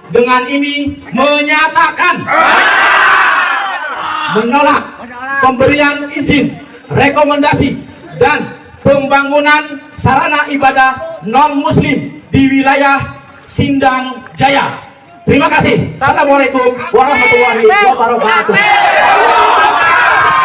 dengan ini menyatakan menolak pemberian izin, rekomendasi, dan pembangunan sarana ibadah non-muslim di wilayah Sindang Jaya. Terima kasih. Assalamualaikum warahmatullahi wabarakatuh.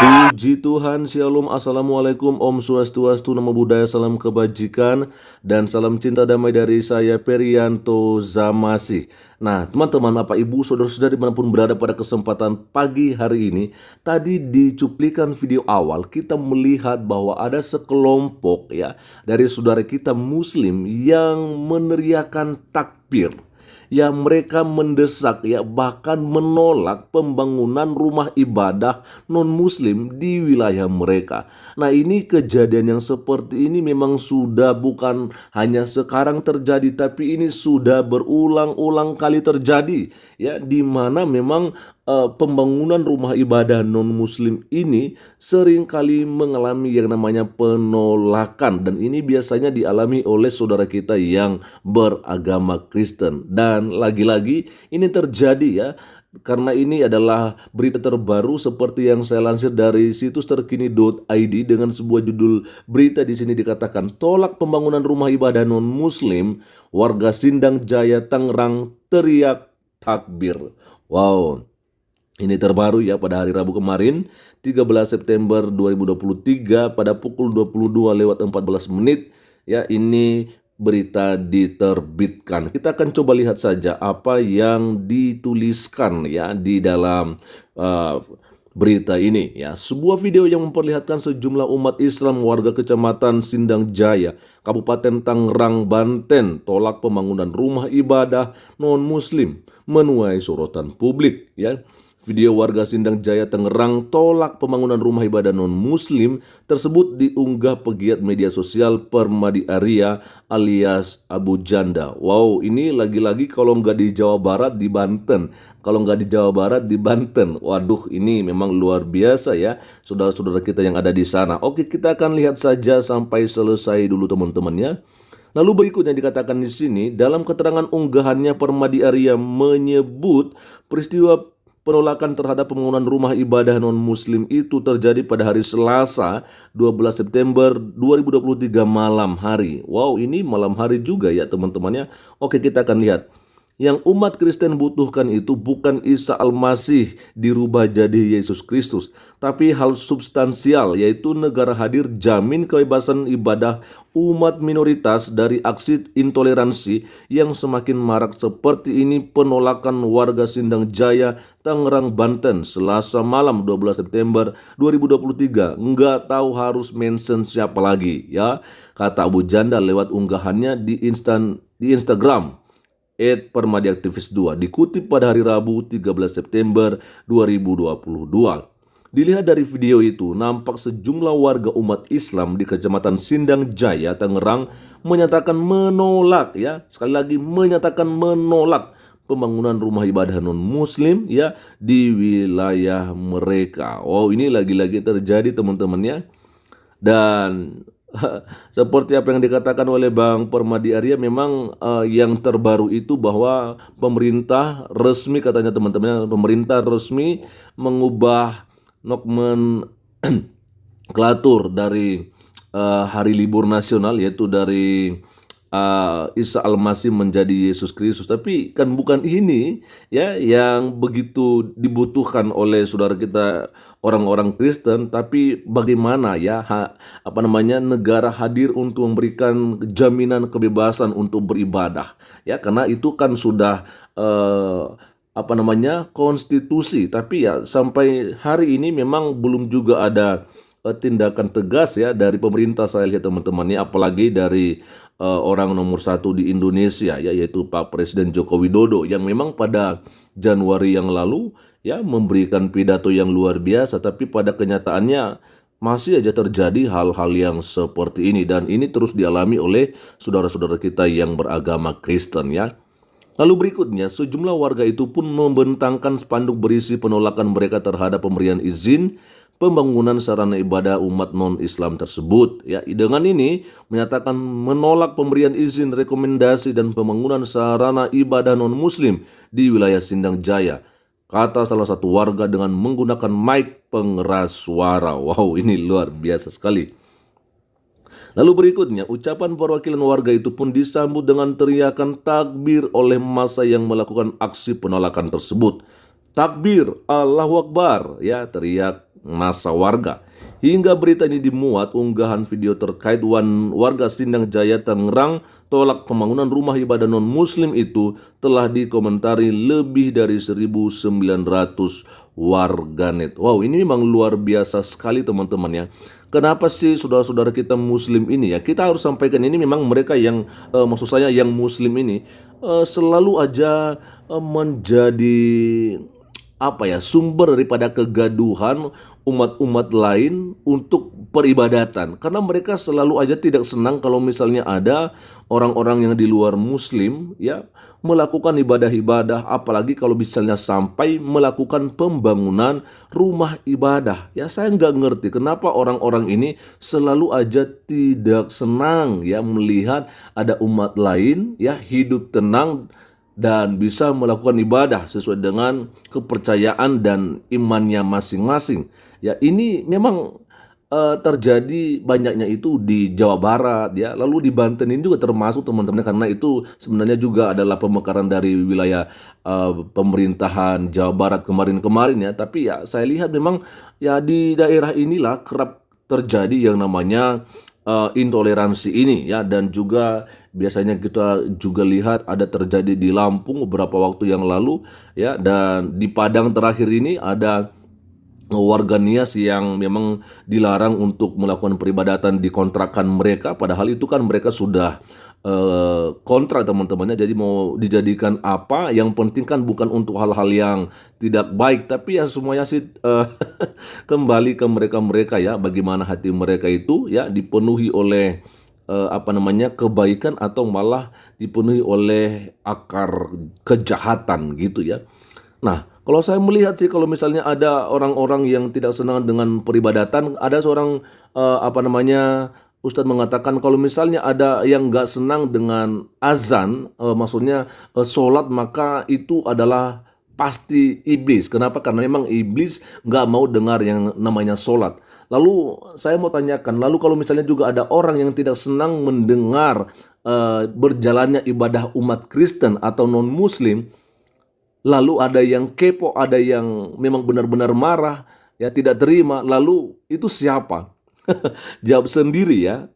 Puji Tuhan, Shalom, Assalamualaikum, Om Swastiastu, Namo Buddhaya, salam kebajikan, dan salam cinta damai dari saya, Perianto Zamasi. Nah, teman-teman, Bapak Ibu, saudara-saudari dimanapun berada pada kesempatan pagi hari ini, tadi di cuplikan video awal, kita melihat bahwa ada sekelompok ya dari saudara kita Muslim yang meneriakan takbir. Ya, mereka mendesak ya bahkan menolak pembangunan rumah ibadah non-muslim di wilayah mereka. Nah, ini kejadian yang seperti ini memang sudah bukan hanya sekarang terjadi, tapi ini sudah berulang-ulang kali terjadi ya, di mana memang pembangunan rumah ibadah non-muslim ini seringkali mengalami yang namanya penolakan, dan ini biasanya dialami oleh saudara kita yang beragama Kristen. Dan lagi-lagi ini terjadi ya karena ini adalah berita terbaru seperti yang saya lansir dari situs terkini.id dengan sebuah judul berita. Di sini dikatakan tolak pembangunan rumah ibadah non-muslim, warga Sindang Jaya Tangerang teriak takbir. Wow. Ini terbaru ya pada hari Rabu kemarin 13 September 2023 pada pukul 22:14 ya, ini berita diterbitkan. Kita akan coba lihat saja apa yang dituliskan ya di dalam berita ini ya. Sebuah video yang memperlihatkan sejumlah umat Islam warga Kecamatan Sindang Jaya, Kabupaten Tangerang, Banten tolak pembangunan rumah ibadah non-muslim menuai sorotan publik ya. Video warga Sindang Jaya Tangerang tolak pembangunan rumah ibadah non-muslim tersebut diunggah pegiat media sosial Permadi Arya alias Abu Janda. Wow, ini lagi-lagi kalau nggak di Jawa Barat di Banten. Kalau nggak di Jawa Barat di Banten. Waduh, ini memang luar biasa ya saudara-saudara kita yang ada di sana. Oke, kita akan lihat saja sampai selesai dulu teman-temannya. Lalu berikutnya dikatakan di sini, dalam keterangan unggahannya Permadi Arya menyebut peristiwa penolakan terhadap pembangunan rumah ibadah non-muslim itu terjadi pada hari Selasa 12 September 2023 malam hari. Wow, ini malam hari juga ya teman-temannya. Oke, kita akan lihat. Yang umat Kristen butuhkan itu bukan Isa Al-Masih dirubah jadi Yesus Kristus, tapi hal substansial, yaitu negara hadir jamin kebebasan ibadah umat minoritas dari aksi intoleransi yang semakin marak seperti ini. Penolakan warga Sindang Jaya, Tangerang, Banten Selasa malam 12 September 2023. Nggak tahu harus mention siapa lagi ya, kata Abu Janda lewat unggahannya di Instagram @permadiaktivis2, dikutip pada hari Rabu 13 September 2022. Dilihat dari video itu, nampak sejumlah warga umat Islam di Kecamatan Sindang Jaya, Tangerang menyatakan menolak ya, sekali lagi menyatakan menolak pembangunan rumah ibadah non-muslim ya di wilayah mereka. Wow, ini lagi-lagi terjadi teman-temannya. Dan seperti apa yang dikatakan oleh Bang Permadi Arya, memang yang terbaru itu bahwa pemerintah resmi, katanya teman-teman, pemerintah resmi mengubah nomenklatur dari hari libur nasional, yaitu dari Isa Al-Masih menjadi Yesus Kristus. Tapi kan bukan ini ya yang begitu dibutuhkan oleh saudara kita orang-orang Kristen, tapi bagaimana ya negara hadir untuk memberikan jaminan kebebasan untuk beribadah ya, karena itu kan sudah konstitusi. Tapi ya sampai hari ini memang belum juga ada tindakan tegas ya dari pemerintah, saya lihat teman-teman ya, apalagi dari orang nomor satu di Indonesia ya, yaitu Pak Presiden Joko Widodo, yang memang pada Januari yang lalu ya memberikan pidato yang luar biasa, tapi pada kenyataannya masih aja terjadi hal-hal yang seperti ini, dan ini terus dialami oleh saudara-saudara kita yang beragama Kristen ya. Lalu berikutnya, sejumlah warga itu pun membentangkan spanduk berisi penolakan mereka terhadap pemberian izin, pembangunan sarana ibadah umat non-Islam tersebut. Ya, dengan ini menyatakan menolak pemberian izin, rekomendasi dan pembangunan sarana ibadah non-Muslim di wilayah Sindang Jaya, kata salah satu warga dengan menggunakan mic pengeras suara. Wow, ini luar biasa sekali. Lalu berikutnya, ucapan perwakilan warga itu pun disambut dengan teriakan takbir oleh massa yang melakukan aksi penolakan tersebut. Takbir, Allahu Akbar, ya, teriak massa warga. Hingga berita ini dimuat, unggahan video terkait warga Sindang Jaya Tangerang tolak pembangunan rumah ibadah non-Muslim itu telah dikomentari lebih dari 1.900 warganet. Wow, ini memang luar biasa sekali teman-teman ya. Kenapa sih saudara-saudara kita Muslim ini ya? Kita harus sampaikan ini memang mereka yang maksud saya yang Muslim ini selalu aja menjadi apa ya, sumber daripada kegaduhan umat-umat lain untuk peribadatan, karena mereka selalu aja tidak senang kalau misalnya ada orang-orang yang di luar Muslim ya melakukan ibadah-ibadah, apalagi kalau misalnya sampai melakukan pembangunan rumah ibadah. Ya, saya nggak ngerti kenapa orang-orang ini selalu aja tidak senang ya melihat ada umat lain ya hidup tenang dan bisa melakukan ibadah sesuai dengan kepercayaan dan imannya masing-masing. Ya, ini memang terjadi banyaknya itu di Jawa Barat ya, lalu di Banten ini juga termasuk teman-teman, karena itu sebenarnya juga adalah pemekaran dari wilayah pemerintahan Jawa Barat kemarin-kemarin ya. Tapi ya saya lihat memang ya di daerah inilah kerap terjadi yang namanya intoleransi ini ya, dan juga biasanya kita juga lihat ada terjadi di Lampung beberapa waktu yang lalu ya, dan di Padang terakhir ini ada warga Nias yang memang dilarang untuk melakukan peribadatan di kontrakan mereka, padahal itu kan mereka sudah kontrak teman-temannya. Jadi mau dijadikan apa, yang penting kan bukan untuk hal-hal yang tidak baik, tapi ya semuanya sih kembali ke mereka-mereka ya, bagaimana hati mereka itu ya dipenuhi oleh kebaikan atau malah dipenuhi oleh akar kejahatan gitu ya. Nah, kalau saya melihat sih, kalau misalnya ada orang-orang yang tidak senang dengan peribadatan, ada seorang Ustadz mengatakan kalau misalnya ada yang nggak senang dengan azan, maksudnya sholat, maka itu adalah pasti iblis. Kenapa? Karena memang iblis nggak mau dengar yang namanya sholat. Lalu saya mau tanyakan, lalu kalau misalnya juga ada orang yang tidak senang mendengar berjalannya ibadah umat Kristen atau non-Muslim, lalu ada yang kepo, ada yang memang benar-benar marah, ya tidak terima, lalu itu siapa? Jawab sendiri ya.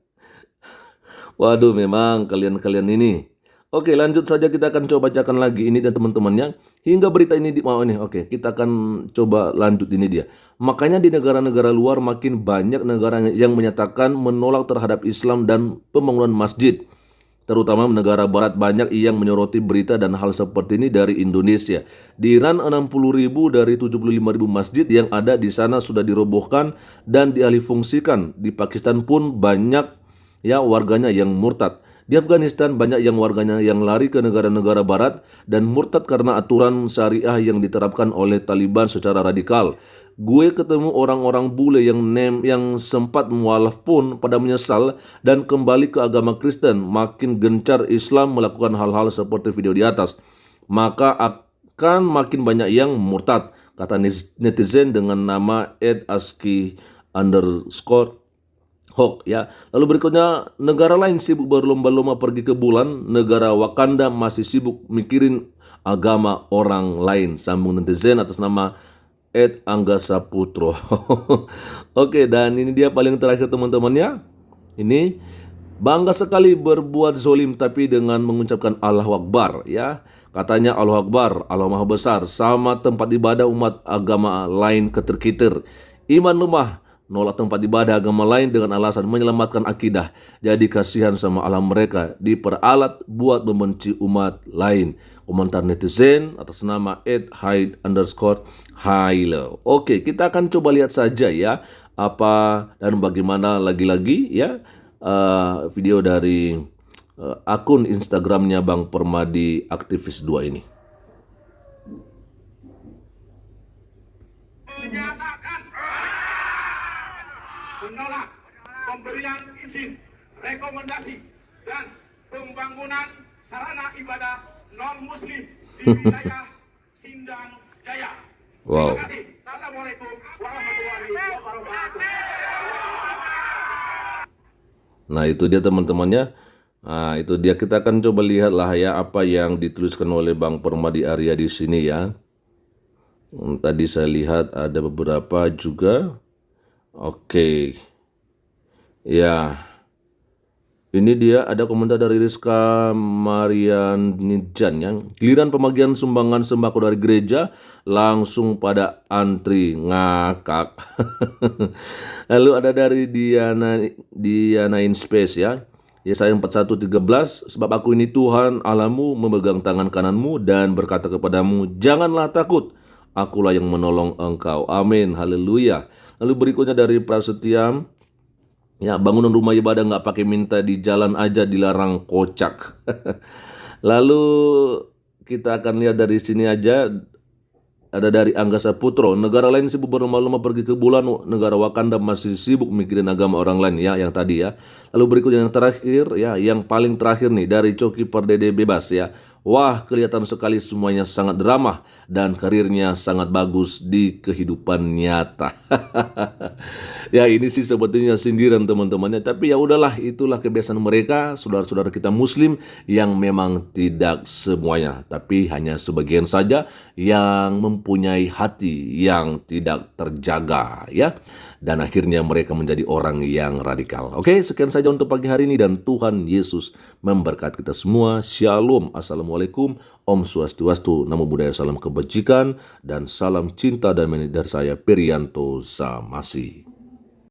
Waduh, memang kalian-kalian ini. Oke, lanjut saja, kita akan coba bacakan lagi ini dan teman-temannya. Hingga berita ini kita akan coba lanjut ini dia. Makanya di negara-negara luar makin banyak negara yang menyatakan menolak terhadap Islam dan pembangunan masjid. Terutama negara barat banyak yang menyoroti berita dan hal seperti ini dari Indonesia. Di Iran 60.000 dari 75.000 masjid yang ada di sana sudah dirobohkan dan dialihfungsikan. Di Pakistan pun banyak ya warganya yang murtad. Di Afghanistan banyak yang warganya yang lari ke negara-negara barat dan murtad karena aturan syariah yang diterapkan oleh Taliban secara radikal. Gue ketemu orang-orang bule yang sempat mualaf pun pada menyesal dan kembali ke agama Kristen. Makin gencar Islam melakukan hal-hal seperti video di atas, maka akan makin banyak yang murtad, kata netizen dengan nama @aski_hawk ya. Lalu berikutnya, negara lain sibuk berlomba-lomba pergi ke bulan, negara Wakanda masih sibuk mikirin agama orang lain, sambung netizen atas nama Angga Saputro. Oke, dan ini dia paling terakhir teman-temannya. Ini bangga sekali berbuat zolim tapi dengan mengucapkan Allahu Akbar ya. Katanya Allahu Akbar, Allah Maha Besar, sama tempat ibadah umat agama lain keter-kiter. Iman lemah, nolak tempat ibadah agama lain dengan alasan menyelamatkan akidah. Jadi kasihan sama Allah mereka, diperalat buat membenci umat lain. Komentar netizen atas nama @hide_hailo. Oke, kita akan coba lihat saja ya apa dan bagaimana lagi-lagi ya video dari akun Instagramnya Bang Permadi Aktivis 2 ini. menolak pemberian izin, rekomendasi, dan pembangunan sarana ibadah non-muslim di wilayah Sindang Jaya. Wow. Terima kasih. Assalamualaikum warahmatullahi wabarakatuh. Nah itu dia teman-temannya. Nah itu dia, kita akan coba lihat lah ya apa yang dituliskan oleh Bang Permadi Arya di sini ya. Tadi saya lihat ada beberapa juga. Oke. Ya. Ini dia ada komentar dari Rizka Marianijan yang giliran pembagian sumbangan sembako dari gereja langsung pada antri ngakak. Lalu ada dari Diana in Space ya. Yesaya 41:13, sebab aku ini Tuhan Allahmu memegang tangan kananmu dan berkata kepadamu, janganlah takut, akulah yang menolong engkau. Amin, haleluya. Lalu berikutnya dari Prasetya, ya, bangunan rumah ibadah nggak pakai minta di jalan aja, dilarang kocak. Lalu kita akan lihat dari sini aja. Ada dari Angga Saputro, negara lain sibuk berlomba-lomba pergi ke bulan, negara Wakanda masih sibuk mikirin agama orang lain ya, yang tadi ya. Lalu berikutnya yang terakhir ya, yang paling terakhir nih dari Coki Perdede Bebas ya. Wah, kelihatan sekali semuanya sangat ramah dan karirnya sangat bagus di kehidupan nyata. Ya ini sih sebetulnya sindiran teman-temannya, tapi ya udahlah, itulah kebiasaan mereka, saudara-saudara kita muslim yang memang tidak semuanya, tapi hanya sebagian saja yang mempunyai hati yang tidak terjaga ya. Dan akhirnya mereka menjadi orang yang radikal. Oke, sekian saja untuk pagi hari ini dan Tuhan Yesus memberkati kita semua. Shalom, assalamualaikum, Om Swastiastu, Namo Buddhaya, salam kebajikan dan salam cinta damai dari saya Perianto Zamasi.